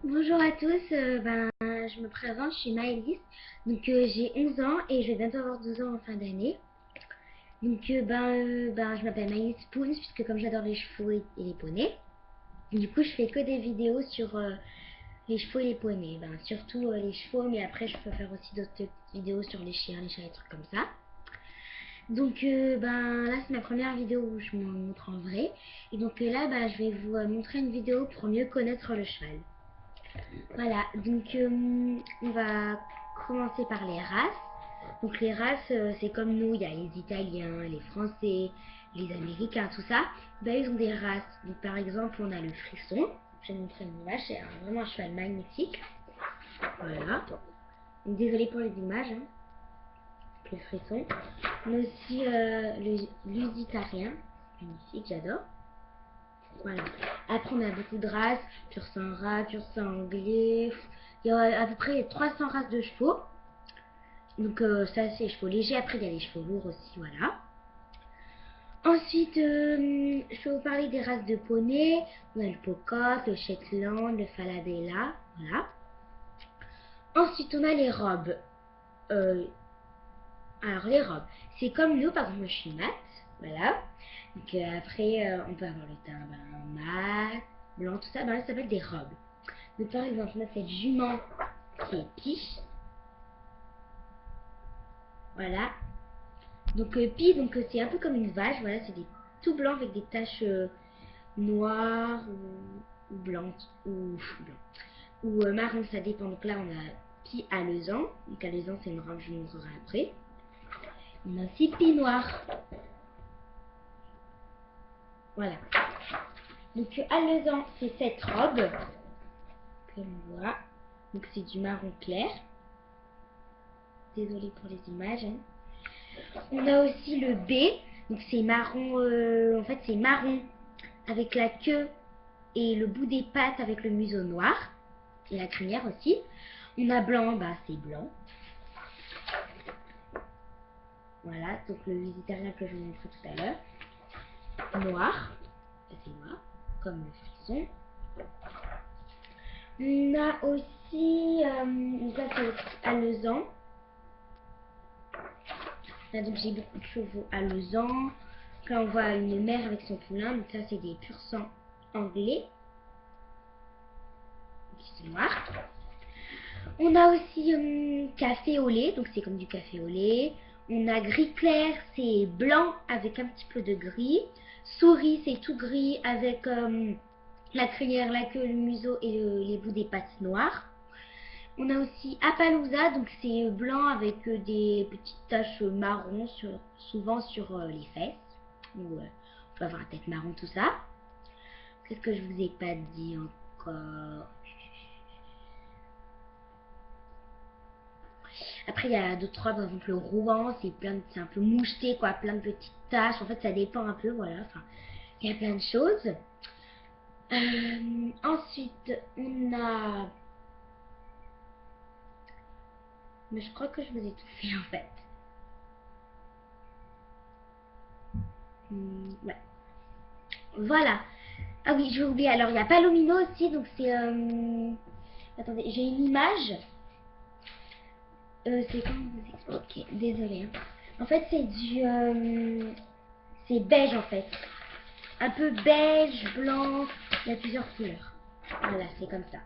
Bonjour à tous, je me présente, je suis Maëlys, j'ai 11 ans et je vais bientôt avoir 12 ans en fin d'année. Je m'appelle Maëlys Spoons puisque comme j'adore les chevaux et les poneys, du coup je fais que des vidéos sur les chevaux et les poneys, surtout les chevaux, mais après je peux faire aussi d'autres petites vidéos sur les chiens, les chats, les trucs comme ça. Là c'est ma première vidéo où je me montre en vrai et je vais vous montrer une vidéo pour mieux connaître le cheval. Voilà, on va commencer par les races. Donc les races, c'est comme nous, il y a les Italiens, les Français, les Américains, tout ça. Ils ont des races. Donc par exemple, on a le frisson. Je vais vous montrer une image, c'est vraiment un cheval magnifique. Voilà. Donc, désolée pour les images. Le frisson. On a aussi le Lusitarien. Magnifique, j'adore. Voilà. Après, on a beaucoup de races, pur sang rat, pur sang anglais. Il y a à peu près 300 races de chevaux. Ça, c'est les chevaux légers. Après, il y a les chevaux lourds aussi, voilà. Ensuite, je vais vous parler des races de poney. On a le Pocock, le Shetland, le Falabella, voilà. Ensuite, on a les robes. Alors, les robes, c'est comme nous, par exemple, moi, je suis mat, voilà. Après, on peut avoir le teint mat, blanc, tout ça. Ça s'appelle des robes. Donc, par exemple, on a cette jument qui est Pi. Voilà. Pi, c'est un peu comme une vache. Voilà, c'est des tout blancs avec des taches noires ou blanches ou marron, ça dépend. Donc là, on a Pi alezan. Donc alezan, c'est une robe, je vous montrerai après. On a aussi Pi noir. Voilà. Donc alezan, c'est cette robe que l'on voit. Donc c'est du marron clair. Désolée pour les images. On a aussi le B. Donc c'est marron. En fait, c'est marron avec la queue et le bout des pattes avec le museau noir. Et la crinière aussi. On a blanc, c'est blanc. Voilà, donc le végétarien que je vous montrais tout à l'heure. Noir, c'est noir, comme le frisson. On a aussi, donc là c'est alezan. Là donc j'ai beaucoup de chevaux alezan. Là on voit une mère avec son poulain, donc ça c'est des pur sang anglais. C'est noir. On a aussi café au lait, donc c'est comme du café au lait. On a gris clair, c'est blanc avec un petit peu de gris. Souris, c'est tout gris avec la crinière, la queue, le museau et les bouts des pattes noires. On a aussi Appaloosa, donc c'est blanc avec des petites taches marron, souvent sur les fesses. On peut avoir la tête marron, tout ça. Qu'est-ce que je vous ai pas dit encore? Après, il y a d'autres robes, par exemple le Rouen, c'est un peu moucheté, quoi, plein de petites taches. En fait, ça dépend un peu, voilà. Enfin, il y a plein de choses. Ensuite, on a... Mais je crois que je vous ai tout fait, en fait. Ouais. Voilà. Ah oui, j'ai oublié. Alors, il y a Palomino aussi, donc c'est... Attendez, j'ai une image. C'est comment vous expliquer? Désolée. Hein. En fait, c'est du... c'est beige, en fait. Un peu beige, blanc, il y a plusieurs couleurs. Voilà, c'est comme ça.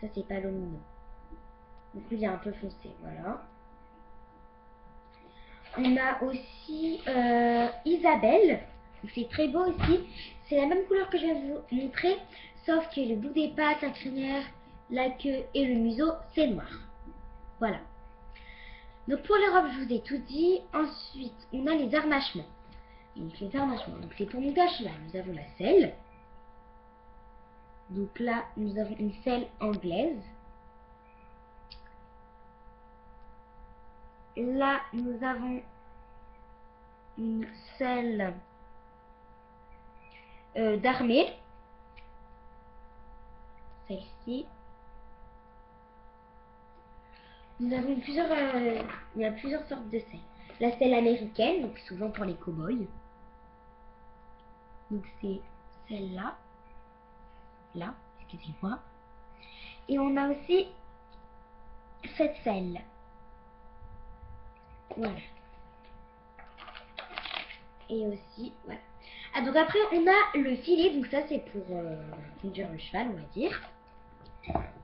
Ça, c'est Palomino. Donc, il est un peu foncé, voilà. On a aussi Isabelle. C'est très beau aussi. C'est la même couleur que je viens de vous montrer, sauf que le bout des pattes, la crinière, la queue et le museau, c'est noir. Voilà. Donc pour les robes, je vous ai tout dit. Ensuite, on a les harnachements. Donc les harnachements, donc c'est pour monter à cheval. Nous avons la selle. Donc là, nous avons une selle anglaise. Là, nous avons une selle d'armée. Celle-ci. Nous avons il y a plusieurs sortes de selles. La selle américaine, donc souvent pour les cow-boys. Donc c'est celle-là. Là, excusez-moi. Et on a aussi cette selle. Voilà. Et aussi, voilà. Ah, donc après, on a le filet. Donc ça, c'est pour conduire le cheval, on va dire.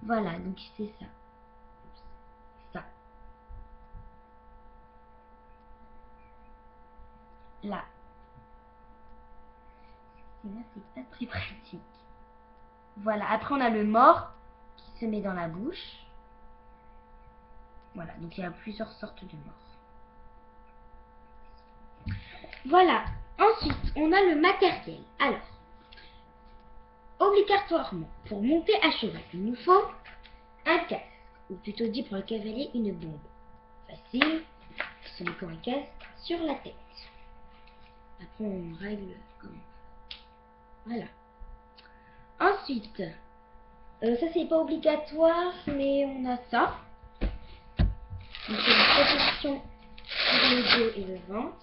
Voilà, donc c'est ça. Ça. Là. Et là, c'est pas très pratique. Voilà, après on a le mors qui se met dans la bouche. Voilà, donc il y a plusieurs sortes de morts. Voilà, ensuite on a le matériel. Alors, obligatoirement, pour monter à cheval, il nous faut un casque, ou plutôt dit pour le cavalier, une bombe. Facile, ce n'est qu'un casque sur la tête. Après on règle comme voilà. Ensuite, ça c'est pas obligatoire, mais on a ça. Donc c'est une protection sur le dos et le ventre.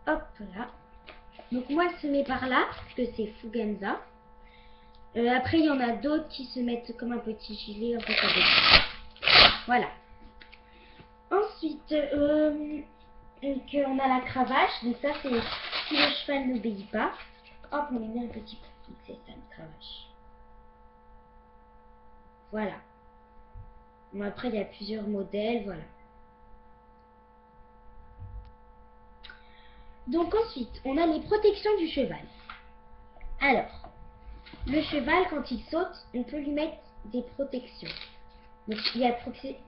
Hop là. Donc moi elle se met par là, parce que c'est Fugenza. Après il y en a d'autres qui se mettent comme un petit gilet, un peu comme ça. Voilà. Ensuite, donc, on a la cravache. Donc ça c'est si le cheval n'obéit pas. Hop, on met un petit coup. Donc c'est ça une cravache. Voilà. Bon, après il y a plusieurs modèles, voilà. Donc ensuite, on a les protections du cheval. Alors, le cheval, quand il saute, on peut lui mettre des protections. Donc il y a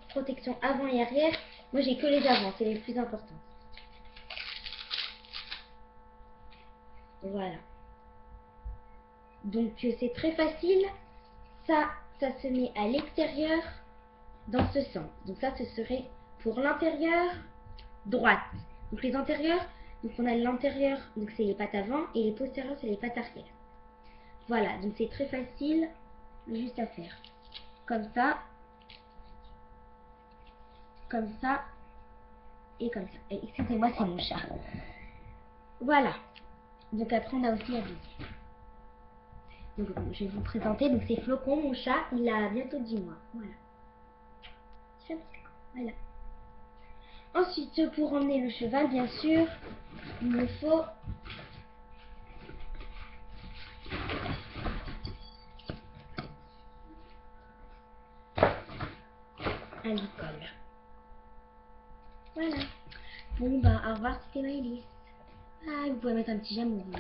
protection avant et arrière. Moi, j'ai que les avant, c'est les plus importants. Voilà. Donc c'est très facile. Ça se met à l'extérieur dans ce sens. Donc ça, ce serait pour l'intérieur droite. Donc les antérieurs, donc on a l'antérieur, donc c'est les pattes avant, et les postérieurs, c'est les pattes arrière. Voilà, donc c'est très facile, juste à faire. Comme ça, et comme ça. Et excusez-moi, c'est mon chat. Voilà. Donc après, on a aussi la bille. Donc je vais vous présenter, donc c'est Flocon, mon chat, il a bientôt 10 mois. Voilà. Voilà. Ensuite, pour emmener le cheval, bien sûr, il me faut un licol. Voilà. Bon, bah, au revoir, c'était Maëlys. Ah, vous pouvez mettre un petit j'aime ou vous